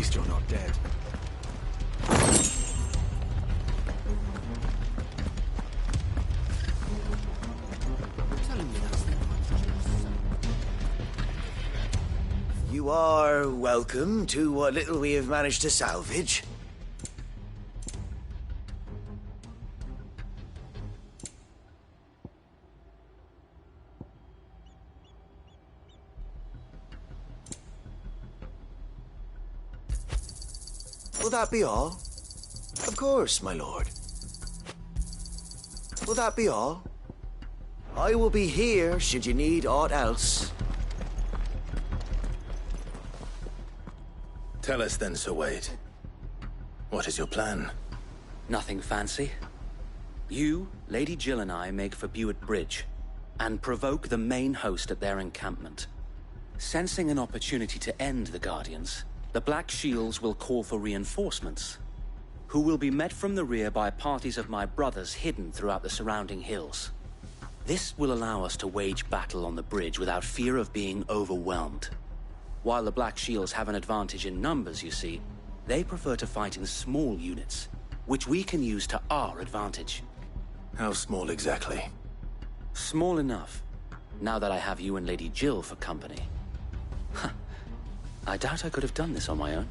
least you're not dead. You are welcome to what little we have managed to salvage. Will that be all? Of course, my lord. Will that be all? I will be here should you need aught else. Tell us then, Sir Wade. What is your plan? Nothing fancy. You, Lady Jill and I make for Buett Bridge, and provoke the main host at their encampment. Sensing an opportunity to end the Guardians, the Black Shields will call for reinforcements, who will be met from the rear by parties of my brothers hidden throughout the surrounding hills. This will allow us to wage battle on the bridge without fear of being overwhelmed. While the Black Shields have an advantage in numbers, you see, they prefer to fight in small units, which we can use to our advantage. How small exactly? Small enough, now that I have you and Lady Jill for company. I doubt I could have done this on my own.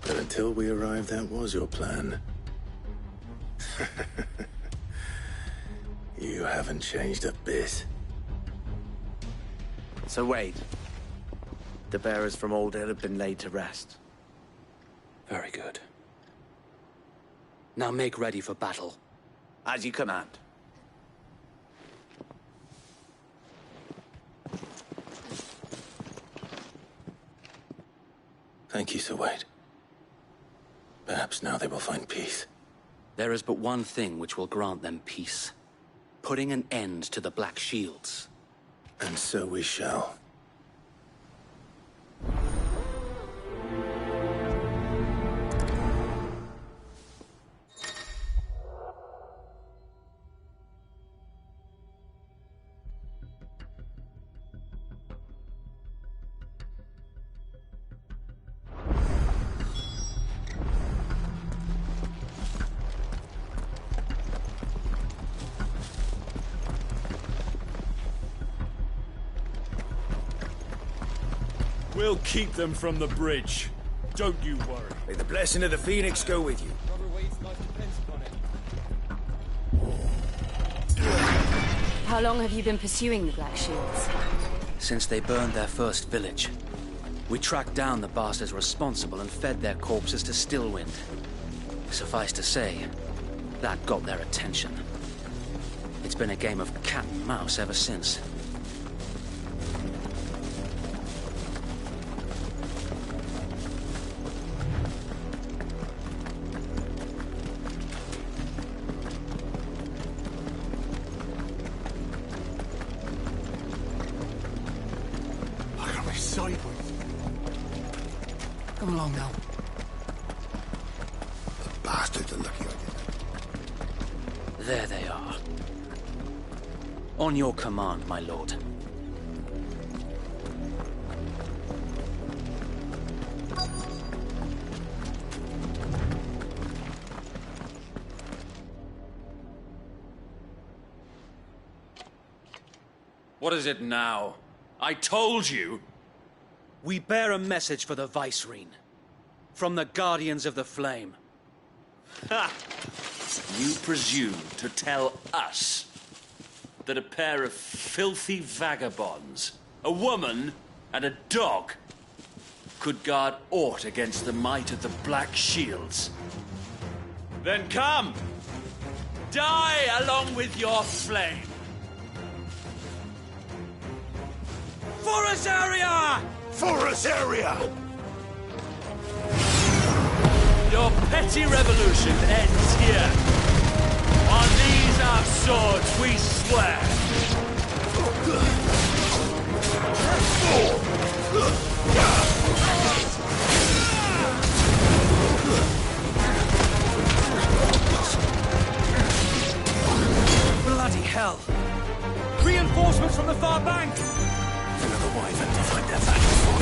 But until we arrived, that was your plan. You haven't changed a bit. So Wade, the bearers from Old Hill have been laid to rest. Very good. Now make ready for battle. As you command. Thank you, Sir Wade. Perhaps now they will find peace. There is but one thing which will grant them peace. Putting an end to the Black Shields. And so we shall. We'll keep them from the bridge. Don't you worry. May the blessing of the Phoenix go with you. How long have you been pursuing the Black Shields? Since they burned their first village. We tracked down the bastards responsible and fed their corpses to Stillwind. Suffice to say, that got their attention. It's been a game of cat and mouse ever since. Come along now. The bastards are lucky I did. There they are. On your command, my lord. What is it now? I told you! We bear a message for the Vicereine. From the Guardians of the Flame. Ha! You presume to tell us that a pair of filthy vagabonds, a woman and a dog, could guard aught against the might of the Black Shields? Then come! Die along with your flame! For us, area! For us, area! Your petty revolution ends here. On these our swords we swear. Bloody hell! Reinforcements from the far bank! Another wyvern to fight their battle for.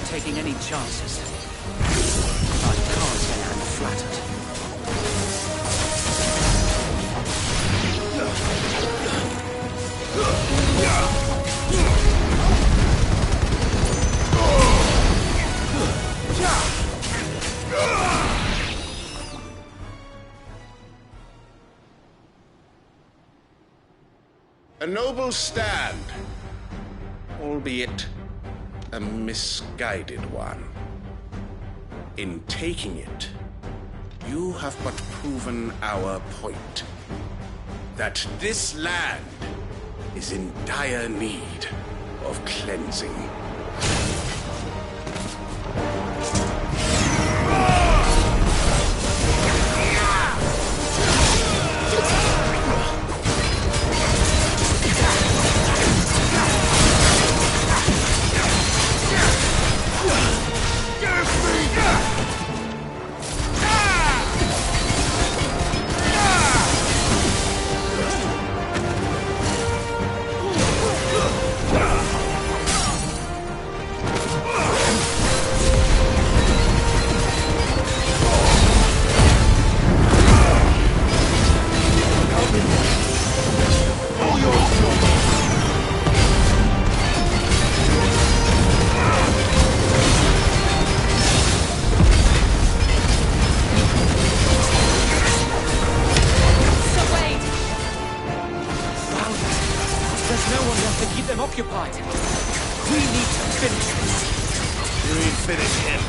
taking any chances. I can't say I'm flattered. A noble stand, albeit a misguided one. In taking it, you have but proven our point. That this land is in dire need of cleansing. Occupied. We need to finish this. We finish him.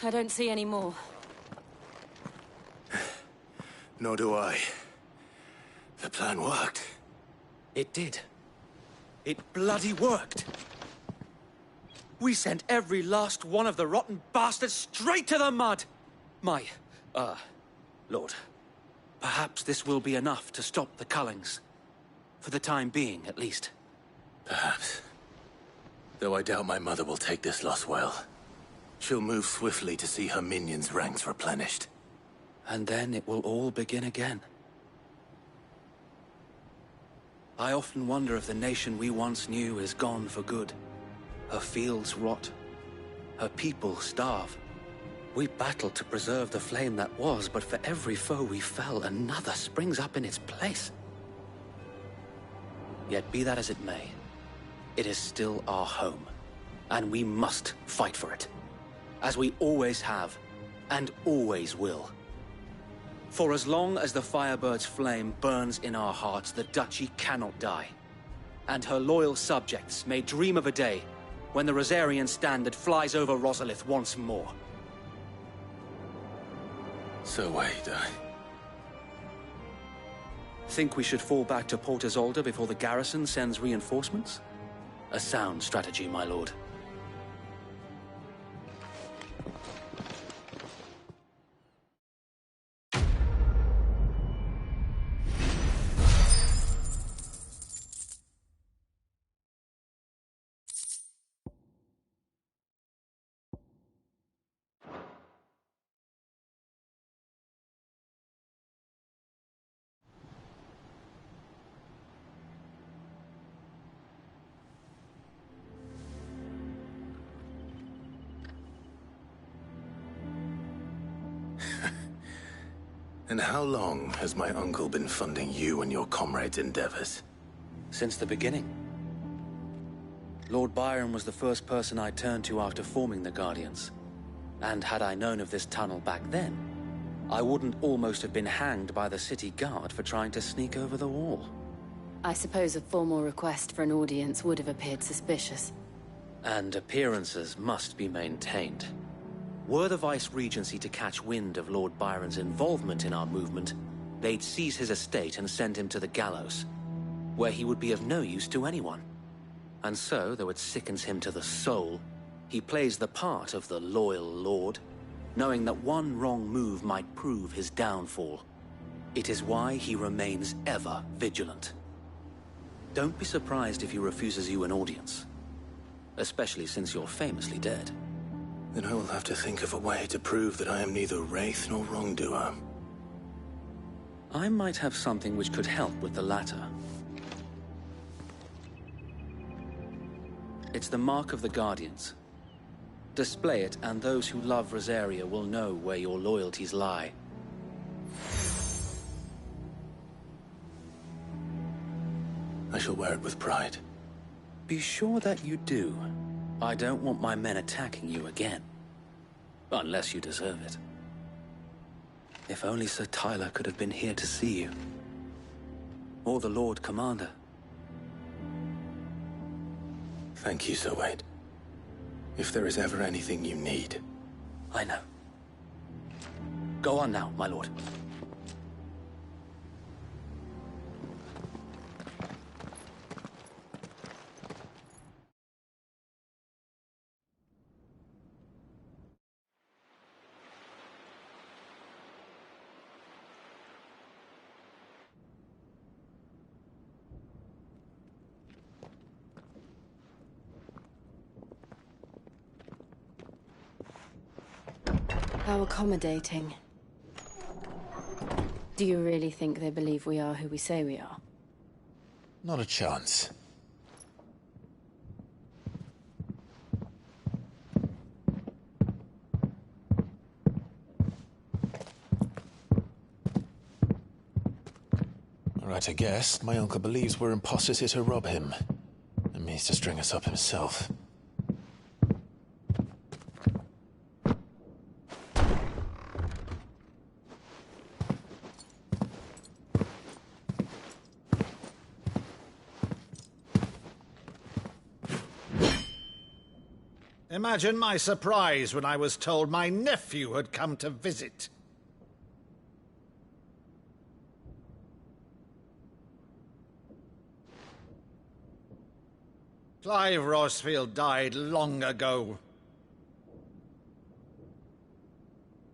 I don't see any more. Nor do I. The plan worked. It did. It bloody worked. We sent every last one of the rotten bastards straight to the mud! My, Lord, perhaps this will be enough to stop the Cullings. For the time being, at least. Perhaps. Though I doubt my mother will take this loss well. She'll move swiftly to see her minions' ranks replenished. And then it will all begin again. I often wonder if the nation we once knew is gone for good. Her fields rot. Her people starve. We battled to preserve the flame that was, but for every foe we fell, another springs up in its place. Yet be that as it may, it is still our home, and we must fight for it. As we always have, and always will. For as long as the Firebird's flame burns in our hearts, the Duchy cannot die. And her loyal subjects may dream of a day when the Rosarian standard flies over Rosalith once more. So wait, Think we should fall back to Port Isolde before the garrison sends reinforcements? A sound strategy, my lord. And how long has my uncle been funding you and your comrades' endeavors? Since the beginning. Lord Byron was the first person I turned to after forming the Guardians. And had I known of this tunnel back then, I wouldn't almost have been hanged by the city guard for trying to sneak over the wall. I suppose a formal request for an audience would have appeared suspicious. And appearances must be maintained. Were the Vice-Regency to catch wind of Lord Byron's involvement in our movement, they'd seize his estate and send him to the gallows, where he would be of no use to anyone. And so, though it sickens him to the soul, he plays the part of the loyal lord, knowing that one wrong move might prove his downfall. It is why he remains ever vigilant. Don't be surprised if he refuses you an audience, especially since you're famously dead. Then I will have to think of a way to prove that I am neither wraith nor wrongdoer. I might have something which could help with the latter. It's the Mark of the Guardians. Display it, and those who love Rosaria will know where your loyalties lie. I shall wear it with pride. Be sure that you do. I don't want my men attacking you again. Unless you deserve it. If only Sir Tyler could have been here to see you. Or the Lord Commander. Thank you, Sir Wade. If there is ever anything you need. I know. Go on now, my lord. How accommodating. Do you really think they believe we are who we say we are? Not a chance. Right, I guess. My uncle believes we're imposters here to rob him. And means to string us up himself. Imagine my surprise when I was told my nephew had come to visit. Clive Rosfield died long ago.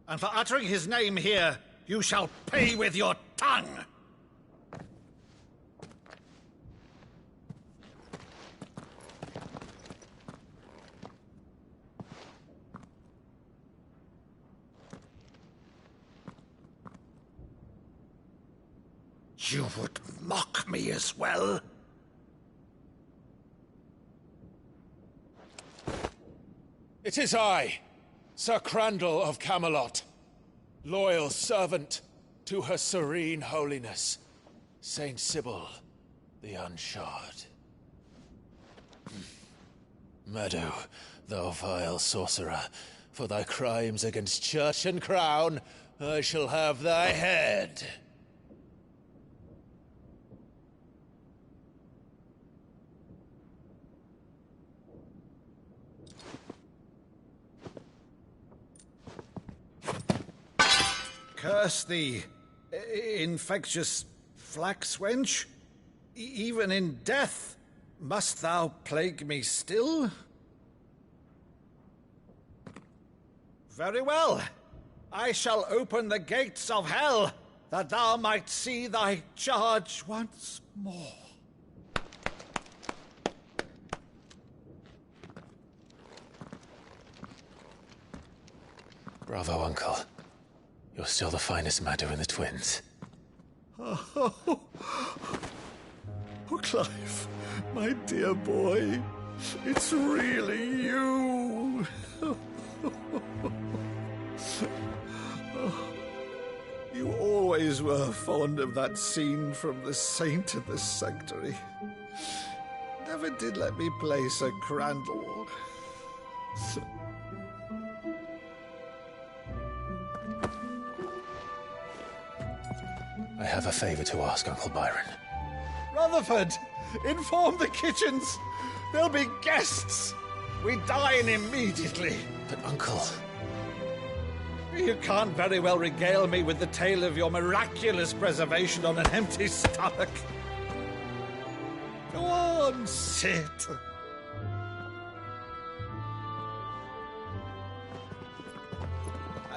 And for uttering his name here, you shall pay with your tongue! You would mock me as well? It is I, Sir Crandall of Camelot, loyal servant to Her Serene Holiness, Saint Sybil the Unshod. Meadow, thou vile sorcerer, for thy crimes against church and crown, I shall have thy head. Curse thee, infectious flax wench. Even in death, must thou plague me still? Very well. I shall open the gates of hell, that thou might see thy charge once more. Bravo, Uncle. You're still the finest Maddo in the twins. Oh, Clive, my dear boy, it's really you. You always were fond of that scene from The Saint in the Sanctuary. Never did let me play Sir Crandall. have a favor to ask, Uncle Byron. Rutherford, inform the kitchens. There'll be guests. We dine immediately. But, Uncle... You can't very well regale me with the tale of your miraculous preservation on an empty stomach. Go on, sit.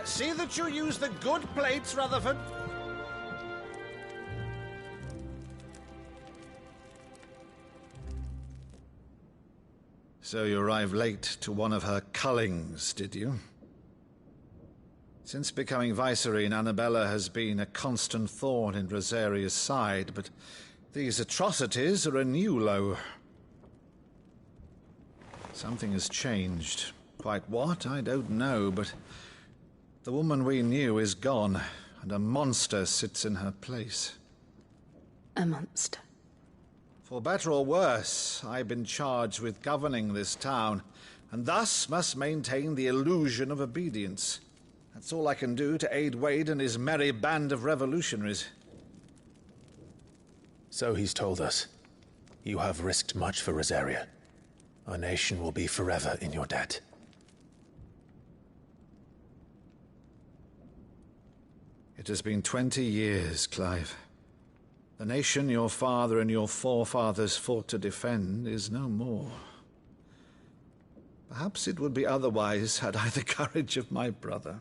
See that you use the good plates, Rutherford. So you arrived late to one of her cullings, did you? Since becoming Vicereine, Annabella has been a constant thorn in Rosaria's side, but these atrocities are a new low. Something has changed. Quite what, I don't know, but the woman we knew is gone, and a monster sits in her place. A monster. For better or worse, I've been charged with governing this town, and thus must maintain the illusion of obedience. That's all I can do to aid Wade and his merry band of revolutionaries. So he's told us. You have risked much for Rosaria. Our nation will be forever in your debt. It has been 20 years, Clive. The nation your father and your forefathers fought to defend is no more. Perhaps it would be otherwise had I the courage of my brother.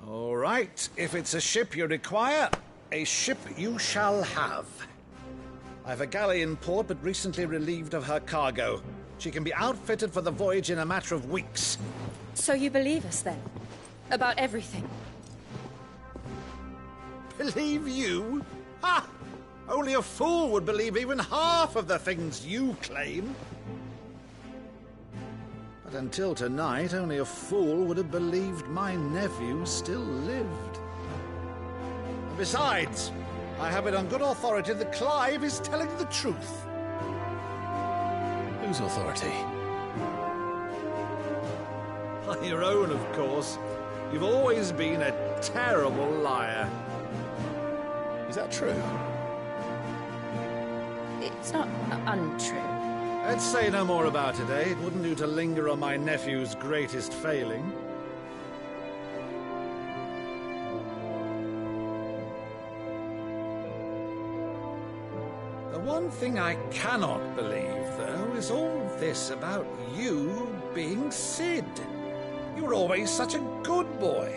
All right, if it's a ship you require, a ship you shall have. I've a galley in port, but recently relieved of her cargo. She can be outfitted for the voyage in a matter of weeks. So you believe us, then? About everything? Believe you? Ha! Only a fool would believe even half of the things you claim. But until tonight, only a fool would have believed my nephew still lived. And besides, I have it on good authority that Clive is telling the truth. Whose authority? On your own, of course. You've always been a terrible liar. Is that true? It's not untrue. Let's say no more about it, eh? It wouldn't do to linger on my nephew's greatest failing. The one thing I cannot believe, though, is all this about you being Sid. You were always such a good boy,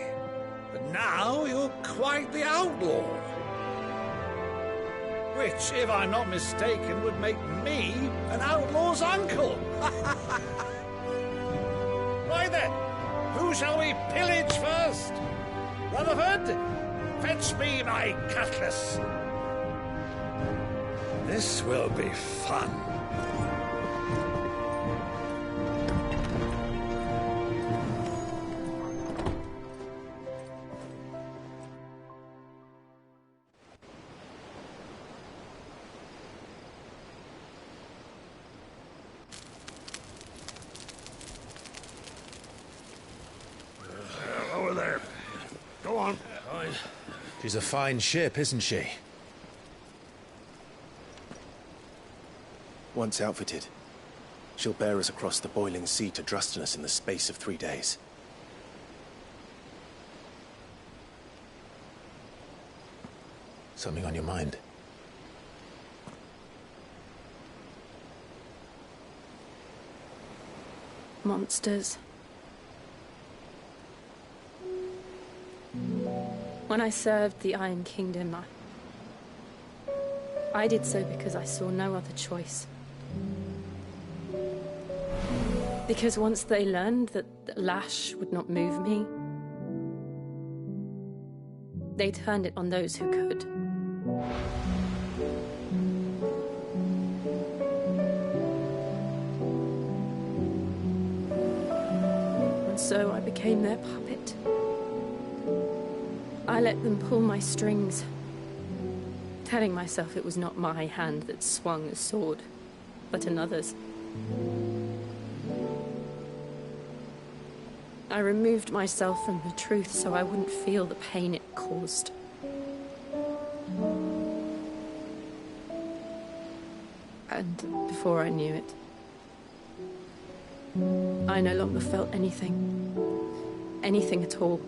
but now you're quite the outlaw. Which, if I'm not mistaken, would make me an outlaw's uncle. Right then, who shall we pillage first? Rutherford, fetch me my cutlass. This will be fun. Over there. Go on. She's a fine ship, isn't she? Once outfitted, she'll bear us across the boiling sea to Drustinus in the space of 3 days. Something on your mind? Monsters. When I served the Iron Kingdom, I did so because I saw no other choice. Because once they learned that the lash would not move me, they turned it on those who could. And so I became their puppet. I let them pull my strings, telling myself it was not my hand that swung a sword, but another's. I removed myself from the truth so I wouldn't feel the pain it caused. And before I knew it, I no longer felt anything. Anything at all.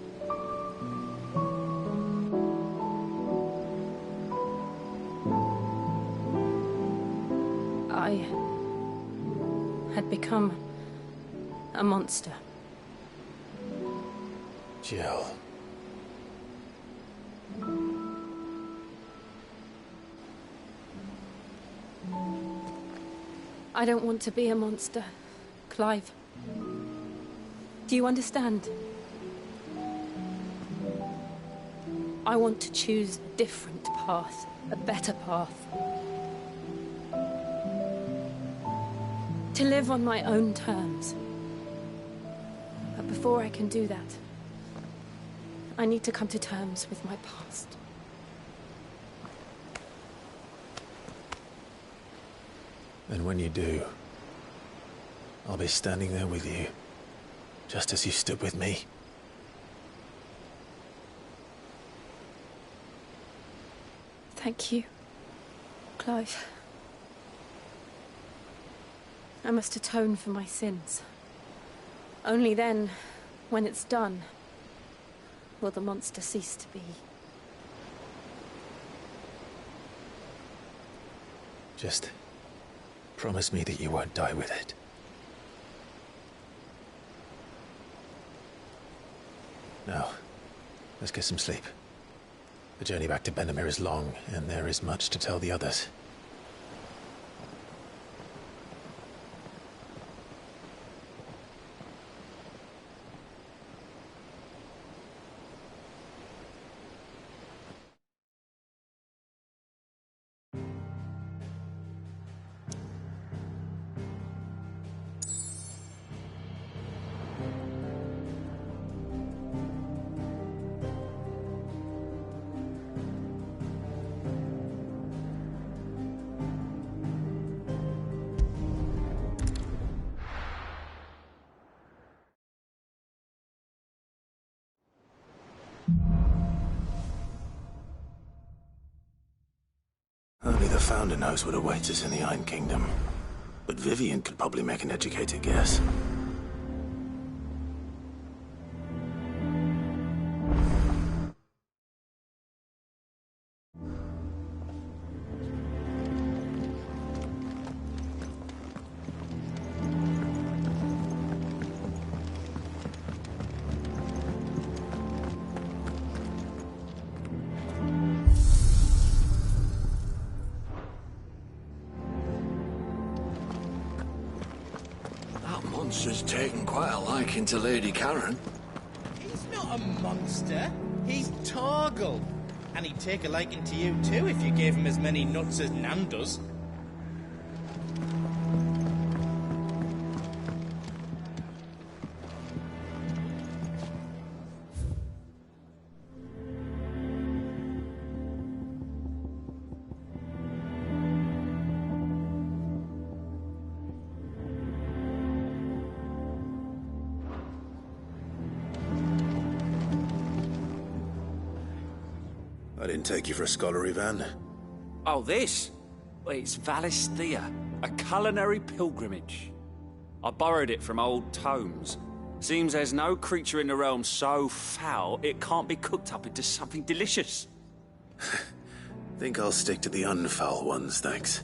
I had become a monster. Jill. I don't want to be a monster, Clive. Do you understand? I want to choose a different path, a better path. To live on my own terms. But before I can do that, I need to come to terms with my past. And when you do, I'll be standing there with you, just as you stood with me. Thank you, Clive. I must atone for my sins. Only then, when it's done, will the monster cease to be. Just promise me that you won't die with it. Now, let's get some sleep. The journey back to Benamir is long, and there is much to tell the others. Only the Founder knows what awaits us in the Iron Kingdom. But Vivian could probably make an educated guess. Monster's taken quite a liking to Lady Karen. He's not a monster. He's Torgal. And he'd take a liking to you too if you gave him as many nuts as Nan does. I didn't take you for a scholar, Ivan. Oh, this? Well, it's Valisthea, a culinary pilgrimage. I borrowed it from old tomes. Seems there's no creature in the realm so foul it can't be cooked up into something delicious. Think I'll stick to the unfoul ones, thanks.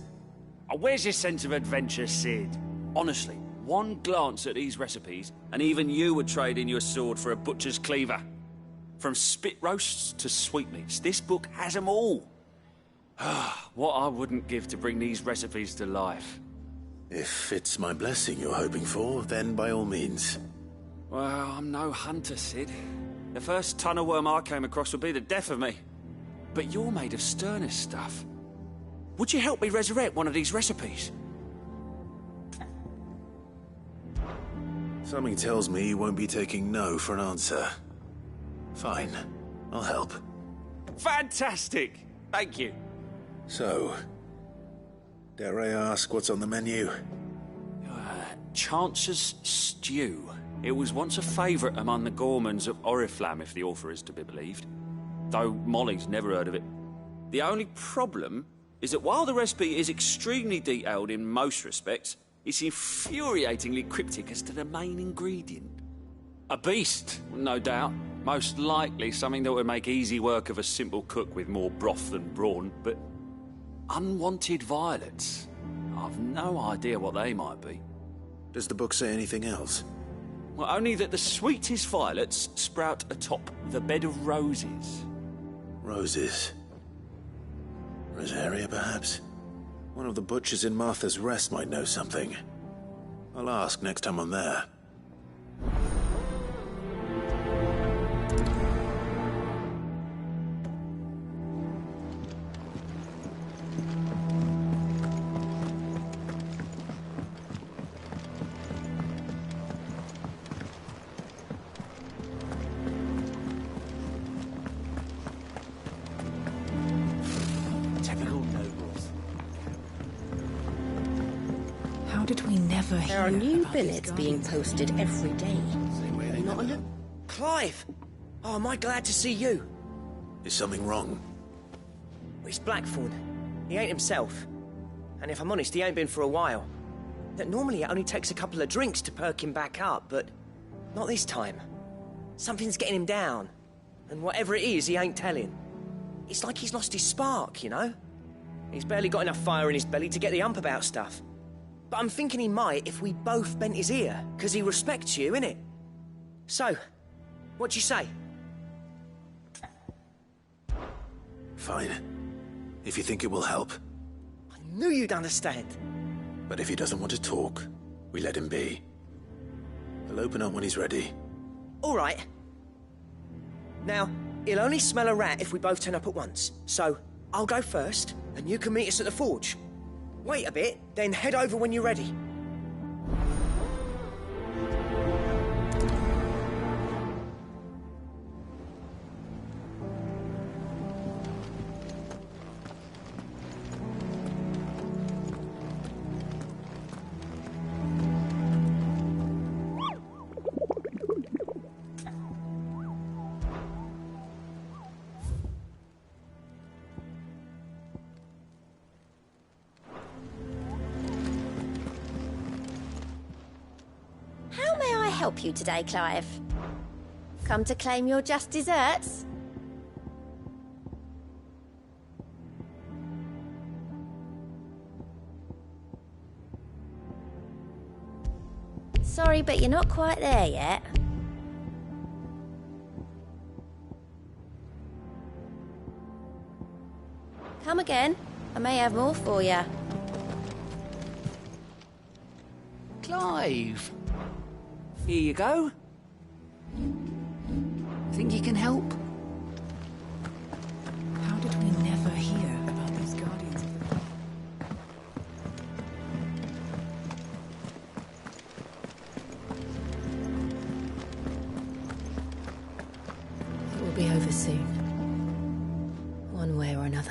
Oh, where's your sense of adventure, Sid? Honestly, one glance at these recipes, and even you would trade in your sword for a butcher's cleaver. From spit roasts to sweetmeats, this book has them all. What I wouldn't give to bring these recipes to life. If it's my blessing you're hoping for, then by all means. Well, I'm no hunter, Sid. The first tunnel worm I came across would be the death of me. But you're made of sterner stuff. Would you help me resurrect one of these recipes? Something tells me you won't be taking no for an answer. Fine, I'll help. Fantastic! Thank you. So, dare I ask what's on the menu? Chancer's stew. It was once a favourite among the Gormans of Oriflamme, if the author is to be believed. Though Molly's never heard of it. The only problem is that while the recipe is extremely detailed in most respects, it's infuriatingly cryptic as to the main ingredient. A beast, no doubt. Most likely something that would make easy work of a simple cook with more broth than brawn, but unwanted violets. I've no idea what they might be. Does the book say anything else? Well, only that the sweetest violets sprout atop the bed of roses. Roses. Rosaria, perhaps? One of the butchers in Martha's Rest might know something. I'll ask next time I'm there. How did we never hear? There are new about billets these being guardians? posted every day. Not a look. Clive! Oh, am I glad to see you? Is something wrong? It's Blackthorn. He ain't himself. And if I'm honest, he ain't been for a while. That normally it only takes a couple of drinks to perk him back up, but not this time. Something's getting him down. And whatever it is, he ain't telling. It's like he's lost his spark, you know? He's barely got enough fire in his belly to get the ump about stuff. But I'm thinking he might if we both bent his ear, because he respects you, innit? So, what do you say? Fine. If you think it will help. I knew you'd understand. But if he doesn't want to talk, we let him be. He'll open up when he's ready. All right. Now, he'll only smell a rat if we both turn up at once. So, I'll go first, and you can meet us at the forge. Wait a bit, then head over when you're ready. How may I help you today, Clive? Come to claim your just desserts? Sorry, but you're not quite there yet. Come again. I may have more for you. Clive. Here you go. Think you can help? How did we never hear about these guardians? It will be over soon. One way or another.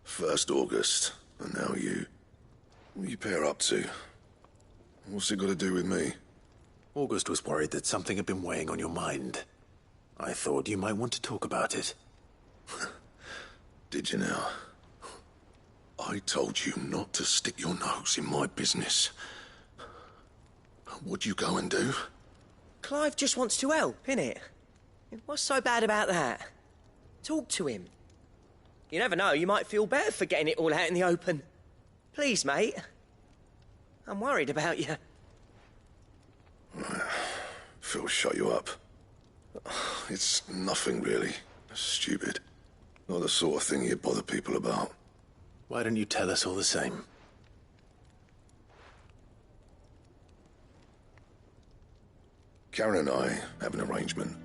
First August, and now you. What are you pair up to? What's it got to do with me? August was worried that something had been weighing on your mind. I thought you might want to talk about it. Did you now? I told you not to stick your nose in my business. What'd you go and do? Clive just wants to help, innit? What's so bad about that? Talk to him. You never know, you might feel better for getting it all out in the open. Please, mate. I'm worried about you. Phil shut you up. It's nothing, really. Stupid. Not the sort of thing you bother people about. Why don't you tell us all the same? Karen and I have an arrangement.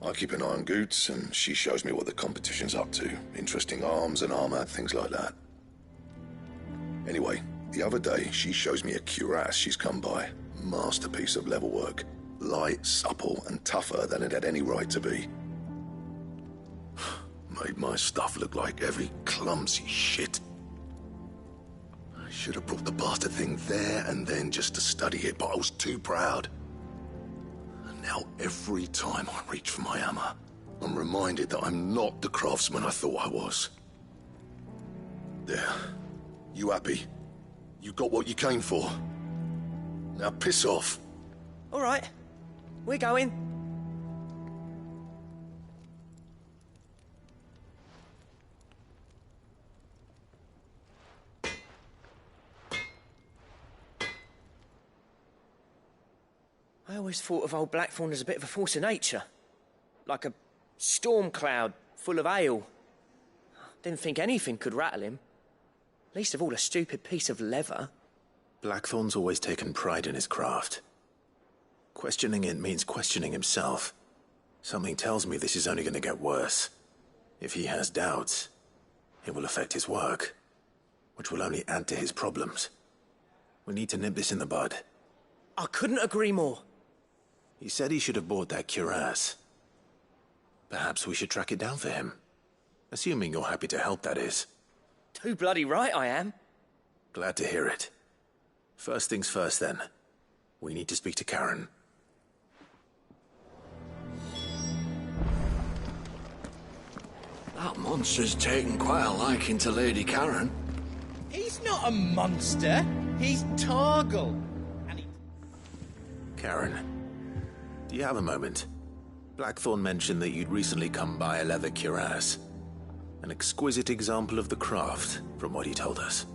I keep an eye on Goots, and she shows me what the competition's up to. Interesting arms and armor, things like that. Anyway, the other day, she shows me a cuirass she's come by. Masterpiece of level work. Light, supple, and tougher than it had any right to be. Made my stuff look like heavy, clumsy shit. I should have brought the bastard thing there and then just to study it, but I was too proud. And now every time I reach for my hammer, I'm reminded that I'm not the craftsman I thought I was. There. You happy? You got what you came for. Now piss off. All right. We're going. I always thought of old Blackthorn as a bit of a force of nature. Like a storm cloud full of ale. Didn't think anything could rattle him. Least of all a stupid piece of leather. Blackthorn's always taken pride in his craft. Questioning it means questioning himself. Something tells me this is only going to get worse. If he has doubts, it will affect his work, which will only add to his problems. We need to nip this in the bud. I couldn't agree more. He said he should have bought that cuirass. Perhaps we should track it down for him. Assuming you're happy to help, that is. Too bloody right I am. Glad to hear it. First things first, then. We need to speak to Karen. That monster's taken quite a liking to Lady Karen. He's not a monster. He's Torgal. Karen, do you have a moment? Blackthorn mentioned that you'd recently come by a leather cuirass. An exquisite example of the craft, from what he told us.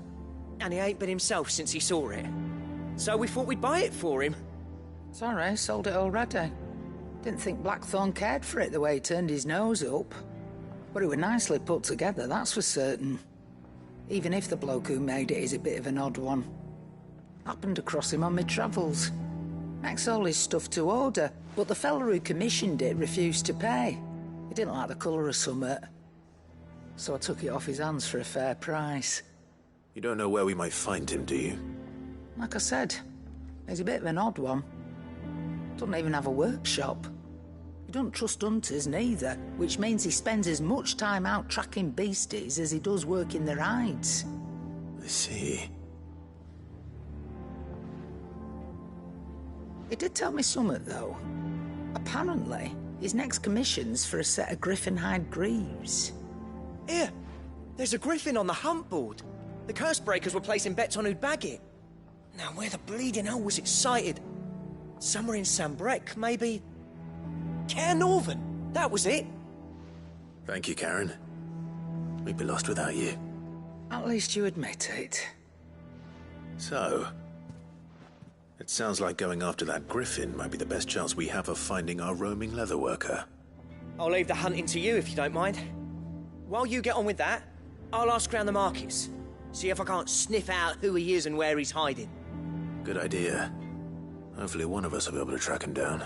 And he ain't been himself since he saw it. So we thought we'd buy it for him. Sorry, sold it already. Didn't think Blackthorn cared for it the way he turned his nose up. But it was nicely put together, that's for certain. Even if the bloke who made it is a bit of an odd one. Happened across him on my travels. Makes all his stuff to order, but the fella who commissioned it refused to pay. He didn't like the colour of summit. So I took it off his hands for a fair price. You don't know where we might find him, do you? Like I said, he's a bit of an odd one. Doesn't even have a workshop. He doesn't trust hunters neither, which means he spends as much time out tracking beasties as he does working their hides. I see. He did tell me something, though. Apparently, his next commission's for a set of griffin hide greaves. Here, there's a griffin on the hunt board. The curse breakers were placing bets on who'd bag it. Now, where the bleeding hell was it sighted? Somewhere in Sambrec, maybe? Caer Northern, that was it. Thank you, Karen. We'd be lost without you. At least you admit it. So, it sounds like going after that griffin might be the best chance we have of finding our roaming leatherworker. I'll leave the hunting to you if you don't mind. While you get on with that, I'll ask around the markets. See if I can't sniff out who he is and where he's hiding. Good idea. Hopefully one of us will be able to track him down.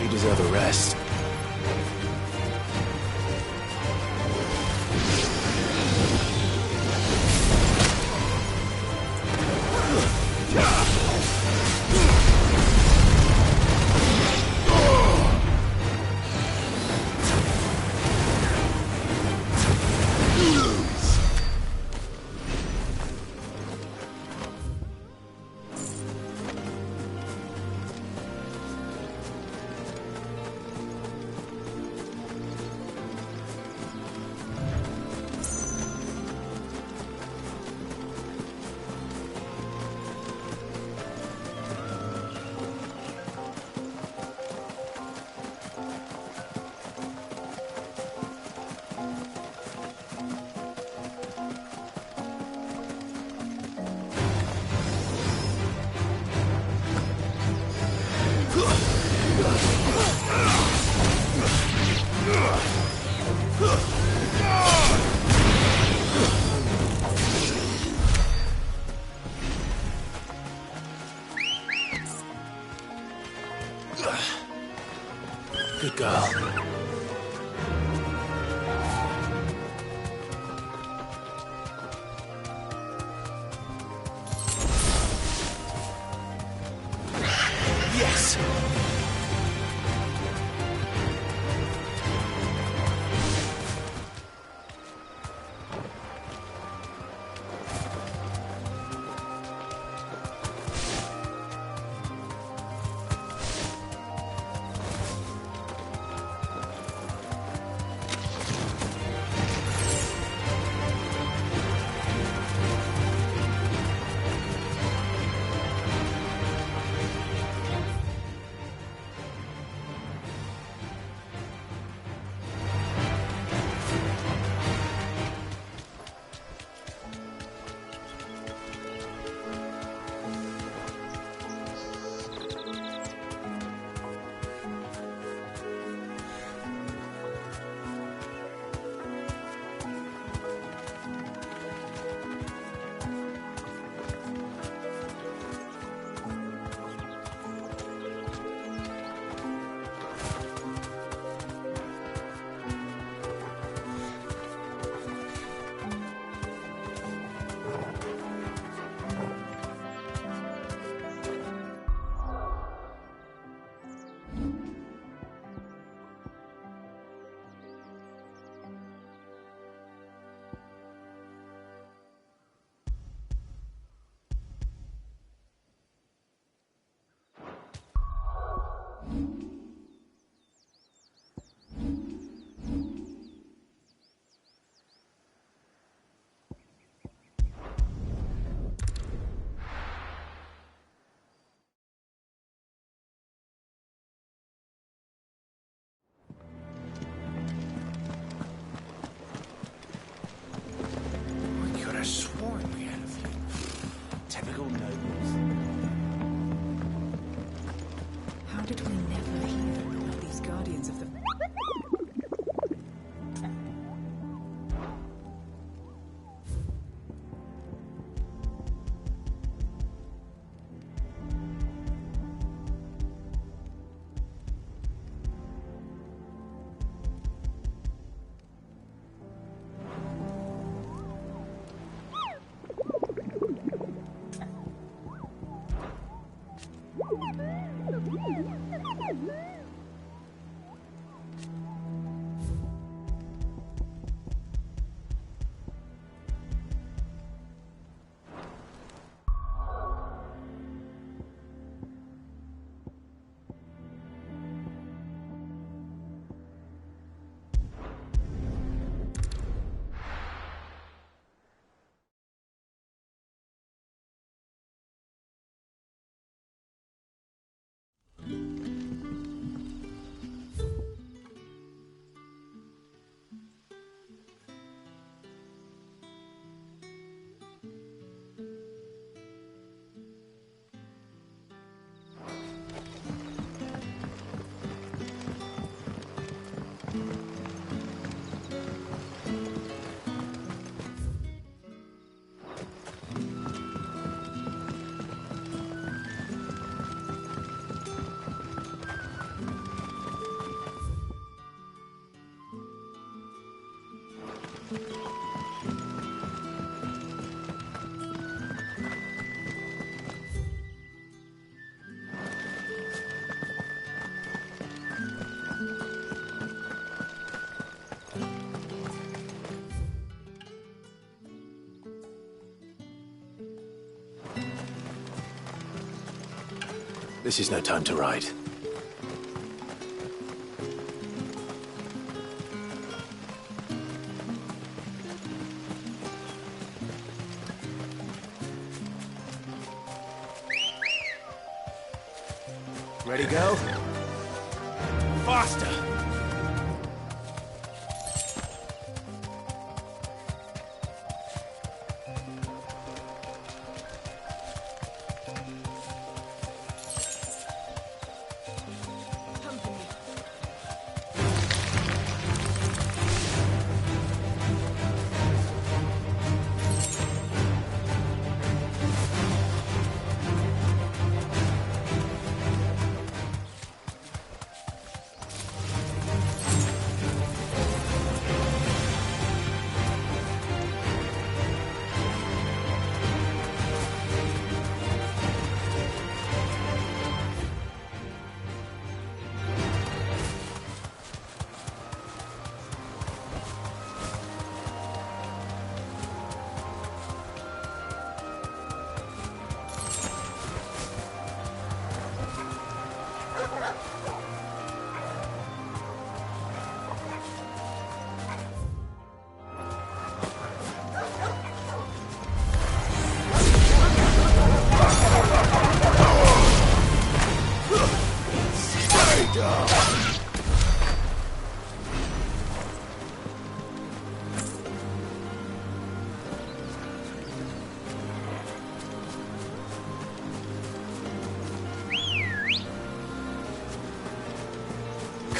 You deserve a rest. Good girl. Yes! How did we never hear about these guardians of the... This is no time to ride. Ready, go? Faster!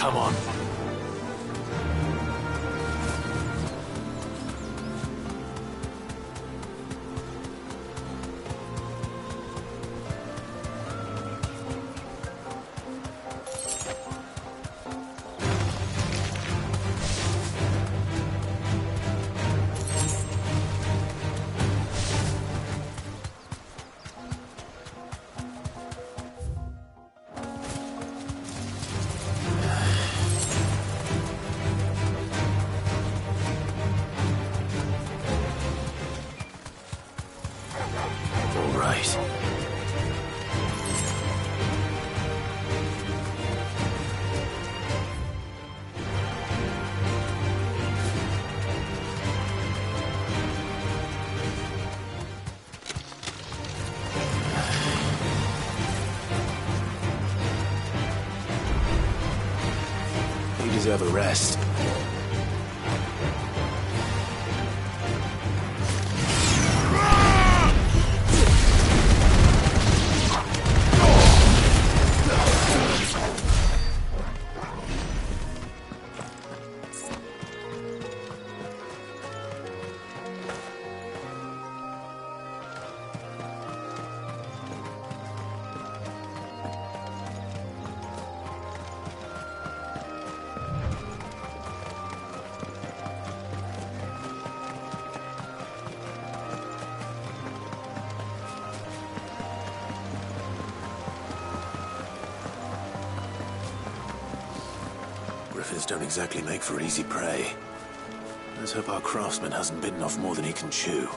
Come on. You deserve a rest. Griffins don't exactly make for easy prey. Let's hope our craftsman hasn't bitten off more than he can chew.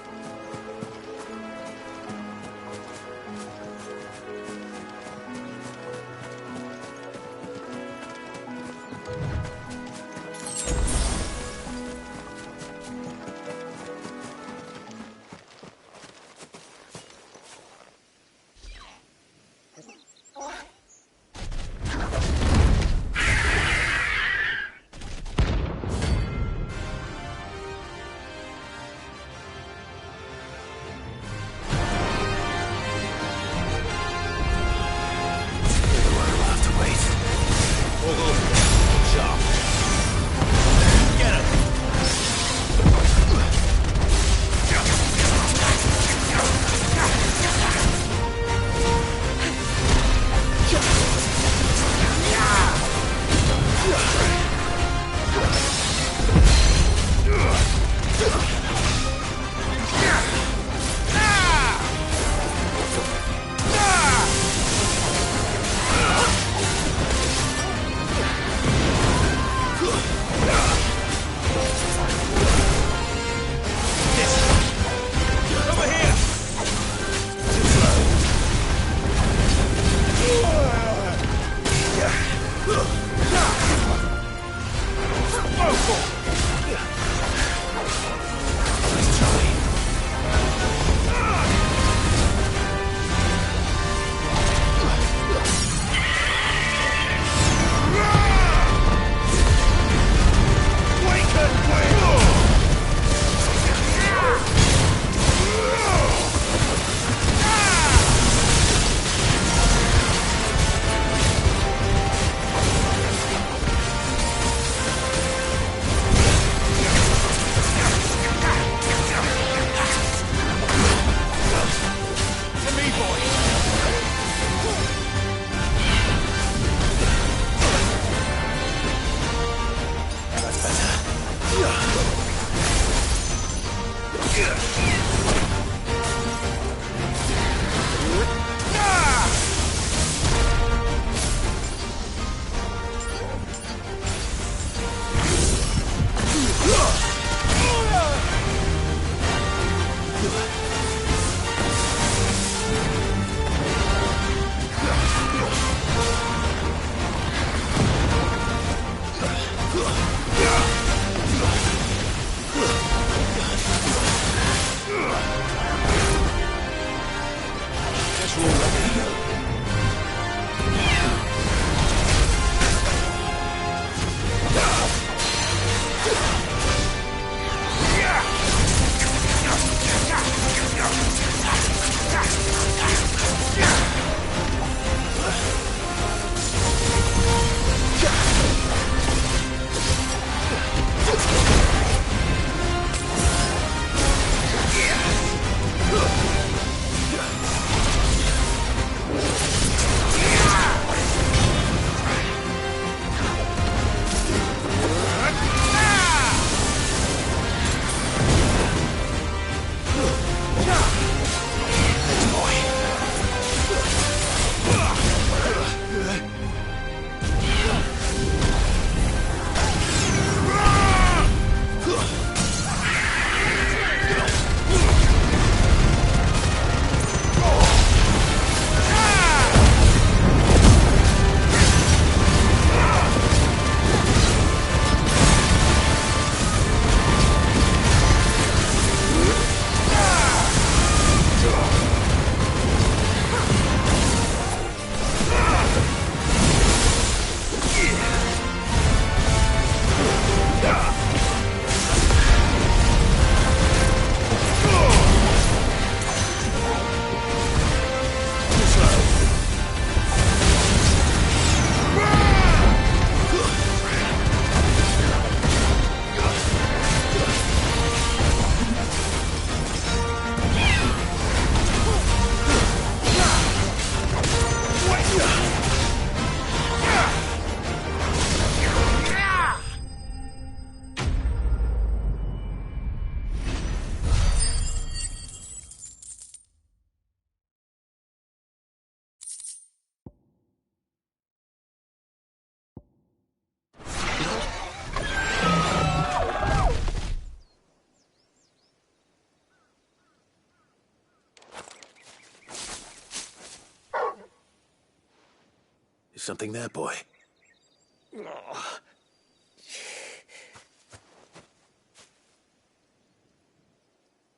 Something there, boy?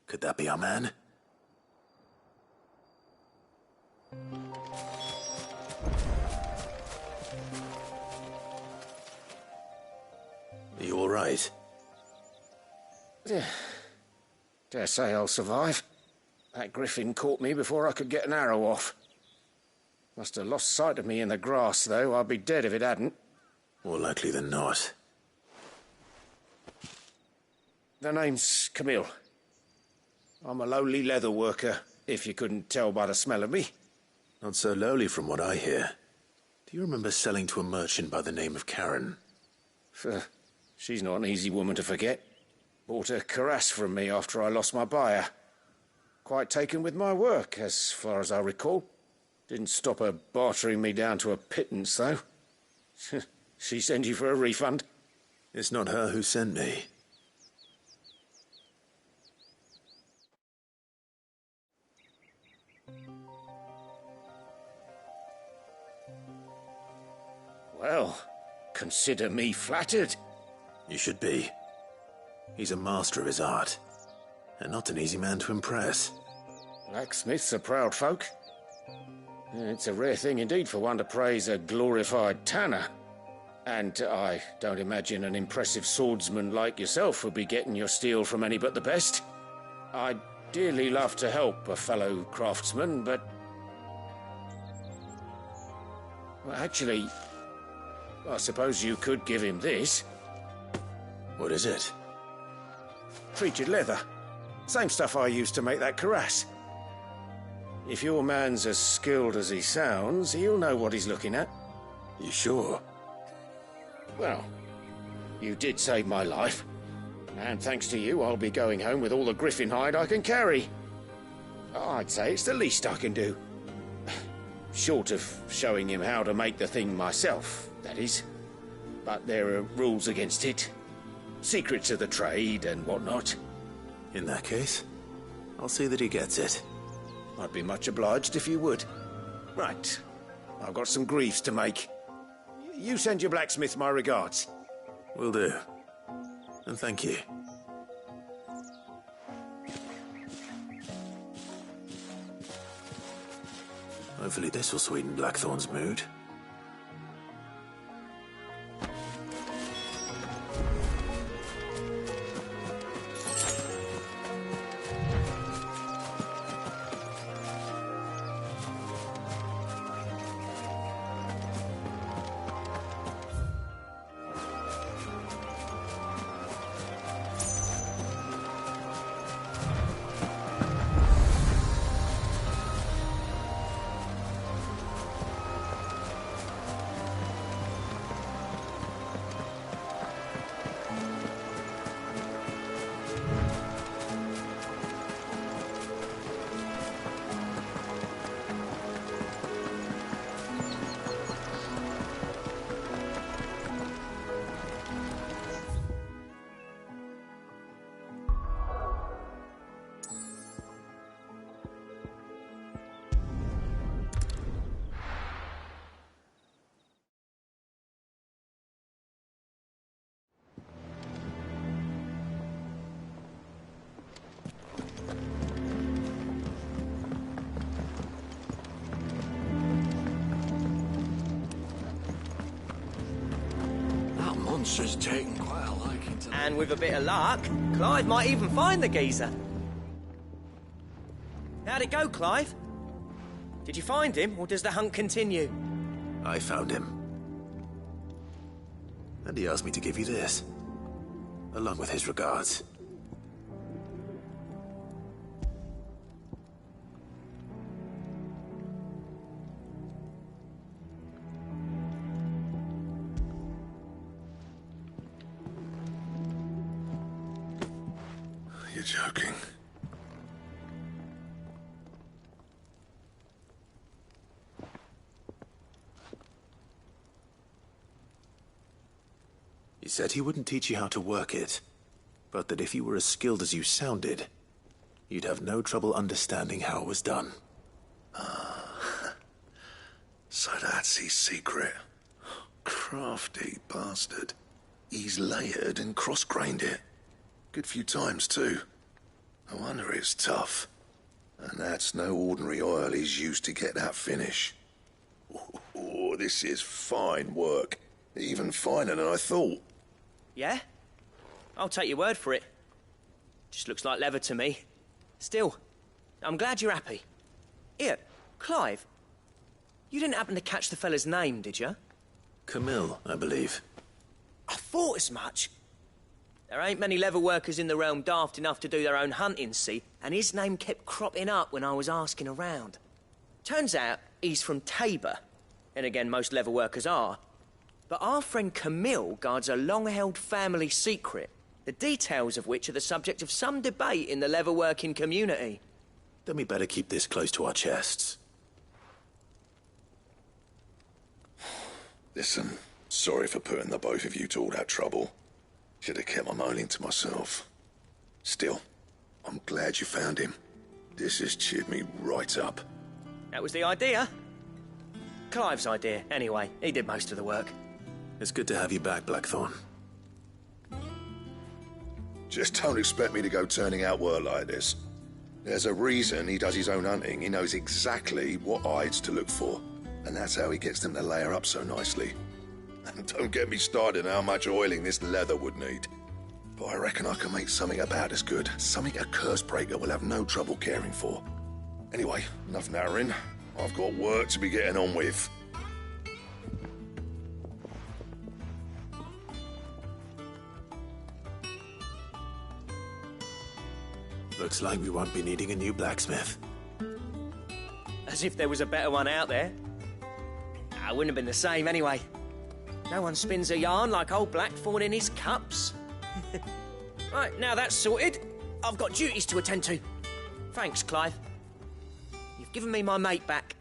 Could that be our man? Are you all right? Dare say I'll survive. That griffin caught me before I could get an arrow off. Must have lost sight of me in the grass, though. I'd be dead if it hadn't. More likely than not. The name's Camille. I'm a lowly leather worker, if you couldn't tell by the smell of me. Not so lowly from what I hear. Do you remember selling to a merchant by the name of Karen? She's not an easy woman to forget. Bought a cuirass from me after I lost my buyer. Quite taken with my work, as far as I recall. Didn't stop her bartering me down to a pittance, though. She sent you for a refund? It's not her who sent me. Well, consider me flattered. You should be. He's a master of his art, and not an easy man to impress. Blacksmiths are proud folk. It's a rare thing indeed for one to praise a glorified tanner. And I don't imagine an impressive swordsman like yourself would be getting your steel from any but the best. I'd dearly love to help a fellow craftsman, but... Well, actually, I suppose you could give him this. What is it? Treated leather. Same stuff I used to make that cuirass. If your man's as skilled as he sounds, he'll know what he's looking at. You sure? Well, you did save my life. And thanks to you, I'll be going home with all the griffin hide I can carry. I'd say it's the least I can do. Short of showing him how to make the thing myself, that is. But there are rules against it. Secrets of the trade and whatnot. In that case, I'll see that he gets it. I'd be much obliged if you would. Right. I've got some greaves to make. You send your blacksmith my regards. Will do. And thank you. Hopefully this will sweeten Blackthorn's mood. Monster's taken quite a liking to... And with a bit of luck, Clive might even find the geezer. How'd it go, Clive? Did you find him, or does the hunt continue? I found him. And he asked me to give you this, along with his regards. You're joking. He said he wouldn't teach you how to work it, but that if you were as skilled as you sounded, you'd have no trouble understanding how it was done. So that's his secret. Crafty bastard. He's layered and cross-grained it. Good few times, too. No wonder it's tough. And that's no ordinary oil he's used to get that finish. Oh, this is fine work. Even finer than I thought. Yeah? I'll take your word for it. Just looks like leather to me. Still, I'm glad you're happy. Here, Clive. You didn't happen to catch the fella's name, did you? Camille, I believe. I thought as much. There ain't many leather workers in the realm daft enough to do their own hunting, see? And his name kept cropping up when I was asking around. Turns out he's from Tabor. And again, most leather workers are. But our friend Camille guards a long-held family secret, the details of which are the subject of some debate in the leather-working community. Then we better keep this close to our chests. Listen, sorry for putting the both of you to all that trouble. Should have kept my moaning to myself. Still, I'm glad you found him. This has cheered me right up. That was the idea. Clive's idea, anyway. He did most of the work. It's good to have you back, Blackthorn. Just don't expect me to go turning out work like this. There's a reason he does his own hunting. He knows exactly what hides to look for. And that's how he gets them to layer up so nicely. And don't get me started on how much oiling this leather would need. But I reckon I can make something about as good. Something a Cursebreaker will have no trouble caring for. Anyway, enough narrowing. I've got work to be getting on with. Looks like we won't be needing a new blacksmith. As if there was a better one out there. I wouldn't have been the same anyway. No one spins a yarn like old Blackthorn in his cups. Right, now that's sorted, I've got duties to attend to. Thanks, Clive. You've given me my mate back.